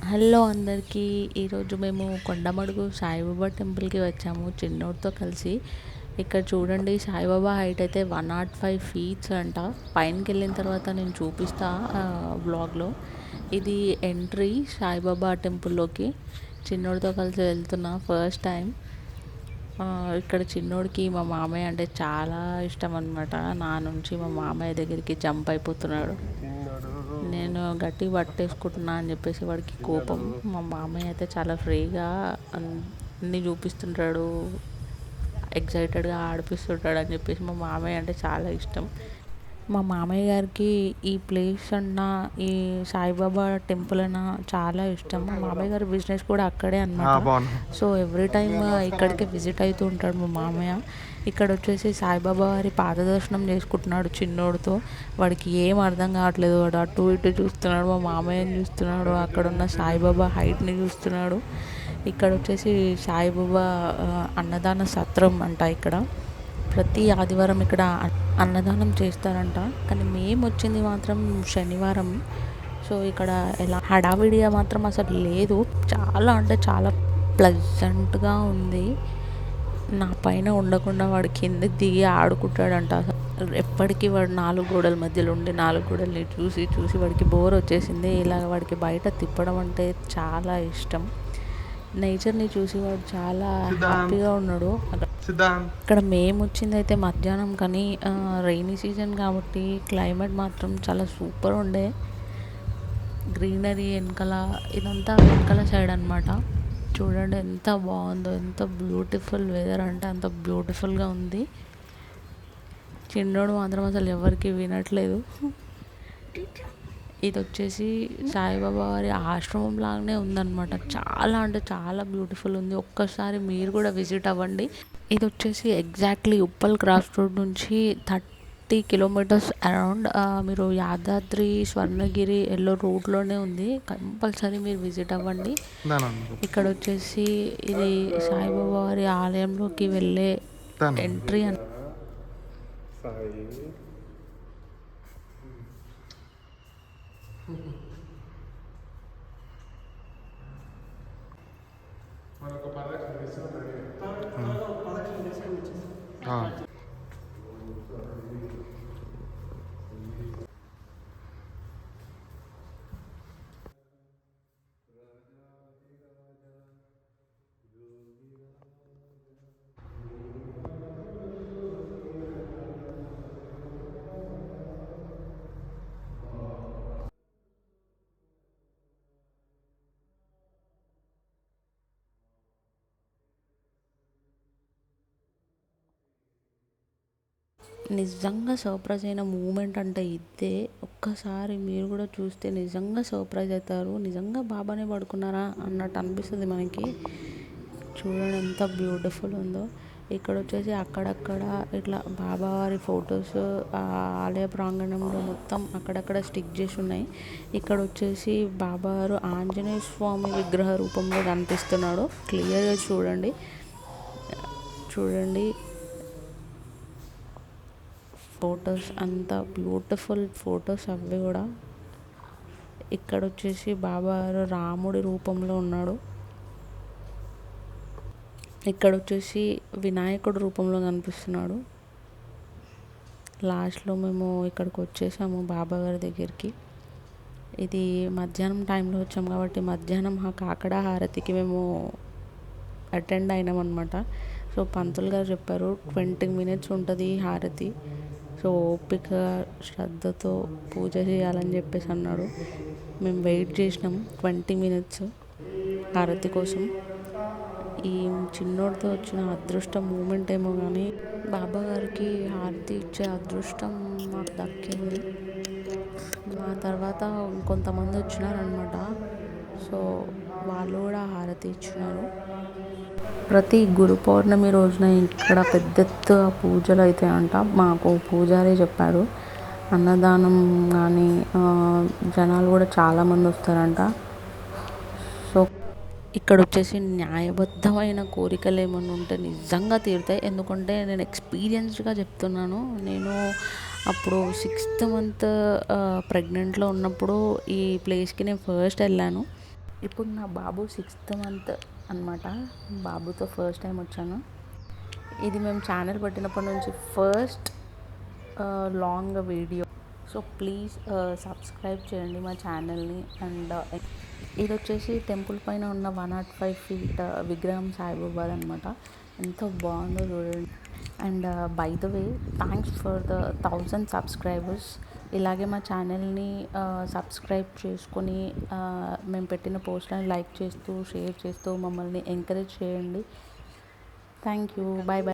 Hello అందరికీ. ఈరోజు మేము కొండమడుగు సాయిబాబా టెంపుల్కి వచ్చాము చిన్నోడితో కలిసి. ఇక్కడ చూడండి, సాయిబాబా హైట్ అయితే 105 ఫీట్స్ అంట. పైనకి వెళ్ళిన తర్వాత నేను చూపిస్తా బ్లాగ్లో. ఇది ఎంట్రీ సాయిబాబా టెంపుల్లోకి. చిన్నోడితో కలిసి వెళ్తున్నా ఫస్ట్ టైం. ఇక్కడ చిన్నోడికి మా మామయ్య అంటే చాలా ఇష్టం అనమాట. నా నుంచి మా మామయ్య దగ్గరికి జంప్ అయిపోతున్నాడు. నేను గట్టిగా పట్టేసుకుంటున్నా అని చెప్పేసి వాడికి కోపం. మా మామయ్య అయితే చాలా ఫ్రీగా అన్నీ చూపిస్తుంటాడు, ఎగ్జైటెడ్గా ఆడిపిస్తుంటాడు అని చెప్పేసి మా మామయ్య అంటే చాలా ఇష్టం. మా మామయ్య గారికి ఈ ప్లేస్ అన్న, ఈ సాయిబాబా టెంపుల్ అన్న చాలా ఇష్టం. మా మామయ్య గారి బిజినెస్ కూడా అక్కడే అన్నమాట. సో ఎవ్రీ టైమ్ ఇక్కడికి విజిట్ అవుతూ ఉంటాడు మా మామయ్య. ఇక్కడ వచ్చేసి సాయిబాబా వారి పాదదర్శనం చేసుకుంటున్నాడు చిన్నోడితో. వాడికి ఏం అర్థం కావట్లేదు. వాడు అటు ఇటు చూస్తున్నాడు, మా మామయ్యని చూస్తున్నాడు, అక్కడ ఉన్న సాయిబాబా హైట్ని చూస్తున్నాడు. ఇక్కడ వచ్చేసి సాయిబాబా అన్నదాన సత్రం అంట. ఇక్కడ ప్రతి ఆదివారం ఇక్కడ అన్నదానం చేస్తారంట. కానీ మేము వచ్చింది మాత్రం శనివారం. సో ఇక్కడ ఎలా హడావిడిగా మాత్రం అసలు లేదు. చాలా అంటే చాలా ప్లెజెంట్గా ఉంది. నా పైన ఉండకుండా వాడు కిందకి దిగి ఆడుకుంటాడంట. ఎప్పటికీ వాడు 4 గోడల మధ్యలో ఉండి 4 గోడల్ని చూసి చూసి వాడికి బోర్ వచ్చేసింది. ఇలా వాడికి బయట తిప్పడం అంటే చాలా ఇష్టం. నేచర్ని చూసి వాడు చాలా హ్యాపీగా ఉన్నాడు. ఇక్కడ మేము వచ్చింది అయితే మధ్యాహ్నం, కానీ రైనీ సీజన్ కాబట్టి క్లైమేట్ మాత్రం చాలా సూపర్ ఉండే. గ్రీనరీ వెనకాల, ఇదంతా వెనకాల సైడ్ అనమాట. చూడండి ఎంత బాగుందో, ఎంత బ్యూటిఫుల్ వెదర్ అంటే అంత బ్యూటిఫుల్గా ఉంది. చిన్నోడు మాత్రం అసలు ఎవరికి వినట్లేదు. ఇది వచ్చేసి సాయిబాబా వారి ఆశ్రమం లాగానే ఉందన్నమాట. చాలా అంటే చాలా బ్యూటిఫుల్ ఉంది. ఒక్కసారి మీరు కూడా విజిట్ అవ్వండి. ఇది వచ్చేసి ఎగ్జాక్ట్లీ ఉప్పల్ క్రాస్ రోడ్ నుంచి 30 కిలోమీటర్స్ అరౌండ్. మీరు యాదాద్రి స్వర్ణగిరి ఎల్లో రూట్లోనే ఉంది. కంపల్సరీ మీరు విజిట్ అవ్వండి. ఇక్కడ వచ్చేసి ఇది సాయిబాబా వారి ఆలయంలోకి వెళ్ళే ఎంట్రీ అని. మనకు ప్రదక్షిణ నిజంగా సర్ప్రైజ్ అయిన మూమెంట్ అంటే ఇదే. ఒక్కసారి మీరు కూడా చూస్తే నిజంగా సర్ప్రైజ్ అవుతారు. నిజంగా బాబానే పడుకున్నారా అన్నట్టు అనిపిస్తుంది మనకి. చూడండి ఎంత బ్యూటిఫుల్ ఉందో. ఇక్కడ వచ్చేసి అక్కడక్కడ ఇట్లా బాబావారి ఫొటోస్ ఆలయ ప్రాంగణంలో మొత్తం అక్కడక్కడ స్టిక్ చేసి ఉన్నాయి. ఇక్కడ వచ్చేసి బాబావారు ఆంజనేయ స్వామి విగ్రహ రూపంలో కనిపిస్తున్నాడు. క్లియర్గా చూడండి. ఫొటోస్ అంత బ్యూటిఫుల్ ఫొటోస్ అవి కూడా. ఇక్కడ వచ్చేసి బాబావారు రాముడి రూపంలో ఉన్నాడు. ఇక్కడ వచ్చేసి వినాయకుడు రూపంలో కనిపిస్తున్నాడు. లాస్ట్లో మేము ఇక్కడికి వచ్చేసాము బాబా గారి దగ్గరికి. ఇది మధ్యాహ్నం టైంలో వచ్చాము కాబట్టి మధ్యాహ్నం కాకడ హారతికి మేము అటెండ్ అయినాం అనమాట. సో పంతులు గారు చెప్పారు 20 మినిట్స్ ఉంటుంది హారతి. సో ఓపిక శ్రద్ధతో పూజ చేయాలని చెప్పేసి అన్నాడు. మేము వెయిట్ చేసినాం 20 మినిట్స్ హారతి కోసం. ఈ చిన్నోడితో వచ్చిన అదృష్టం మూమెంట్ ఏమో కానీ బాబా గారికి హారతి ఇచ్చే అదృష్టం మాకు దక్కింది. ఆ తర్వాత కొంతమంది వచ్చినారనమాట. సో వాళ్ళు కూడా హారతి ఇచ్చినారు. ప్రతి గురు పౌర్ణమి రోజున ఇక్కడ పెద్ద పూజలు అయితే అంట. మాకు పూజారి చెప్పారు. అన్నదానం కానీ జనాలు కూడా చాలామంది వస్తారంట. సో ఇక్కడ వచ్చేసి న్యాయబద్ధమైన కోరికలు ఏమైనా ఉంటే నిజంగా తీరుతాయి. ఎందుకంటే నేను ఎక్స్పీరియన్స్డ్గా చెప్తున్నాను. నేను అప్పుడు 6th మంత్ ప్రెగ్నెంట్లో ఉన్నప్పుడు ఈ ప్లేస్కి నేను ఫస్ట్ వెళ్ళాను. ఇప్పుడు నా బాబు 6th మంత్ అనమాట. బాబుతో ఫస్ట్ టైం వచ్చాను. ఇది మేము ఛానల్ పెట్టినప్పటి నుంచి first long video. So please subscribe చేయండి మా ఛానల్ని. అండ్ ఇది వచ్చేసి టెంపుల్ పైన ఉన్న 105 feet విగ్రహం సాయిబాబాది అనమాట. ఎంతో బాగుందో చూడండి. And by the way, thanks for the 1000 subscribers. ఇలాగే మా ఛానల్ని సబ్స్క్రైబ్ చేసుకొని మేము పెట్టిన పోస్ట్లను లైక్ చేస్తూ, షేర్ చేస్తూ మమ్మల్ని ఎంకరేజ్ చేయండి. Thank you. Bye bye.